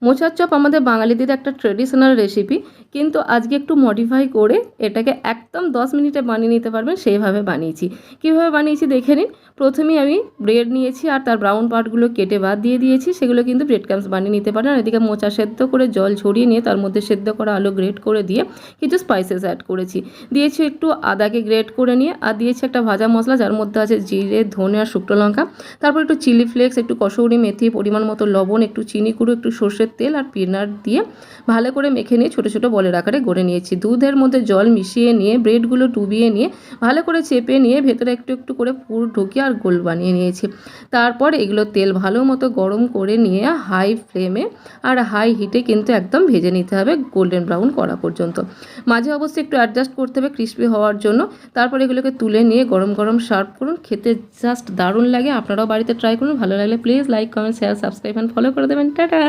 মোচার চপ আমাদের বাঙালিদের একটা ট্রেডিশনাল রেসিপি, কিন্তু আজকে একটু মডিফাই করে এটাকে একদম 10 মিনিটে বানিয়ে নিতে পারবেন সেইভাবে বানিয়েছি। কীভাবে বানিয়েছি দেখে নিন। প্রথমেই আমি ব্রেড নিয়েছি আর তার ব্রাউন পার্টগুলো কেটে বাদ দিয়ে দিয়েছি, সেগুলো কিন্তু ব্রেড ক্রাম্বস বানিয়ে নিতে পারেন। আর এদিকে মোচা সেদ্ধ করে জল ঝরিয়ে নিয়ে তার মধ্যে সেদ্ধ করা আলু গ্রেট করে দিয়ে কিছু স্পাইসেস অ্যাড করেছি। দিয়েছি একটু আদাকে গ্রেট করে নিয়ে, আর দিয়েছি একটা ভাজা মশলা যার মধ্যে আছে জিরে, ধনে আর শুকনো লঙ্কা। তারপর একটু চিলি ফ্লেক্স, একটু কসৌরি মেথি, পরিমাণ মতো লবণ, একটু চিনি গুঁড়ো, একটু সর্ষের তেল আর পিনাট দিয়ে ভালো করে মেখে নিয়ে ছোটো ছোটো বলের আকারে গড়ে নিয়েছি। দুধের মধ্যে জল মিশিয়ে নিয়ে ব্রেডগুলো ডুবিয়ে নিয়ে ভালো করে চেপে নিয়ে ভেতরে একটু একটু করে পুর ঢুকিয়ে আর গোল বানিয়ে নিয়েছি। তারপর এগুলো তেল ভালো মতো গরম করে নিয়ে হাই ফ্লেমে আর হাই হিটে কিন্তু একদম ভেজে নিতে হবে গোল্ডেন ব্রাউন করা পর্যন্ত। মাঝে অবশ্যই একটু অ্যাডজাস্ট করতে হবে ক্রিস্পি হওয়ার জন্য। তারপর এগুলোকে তুলে নিয়ে গরম গরম সার্ভ করুন, খেতে জাস্ট দারুণ লাগে। আপনারাও বাড়িতে ট্রাই করুন। ভালো লাগলে please like, comment, share, subscribe and follow করে দেবেন। টাটা।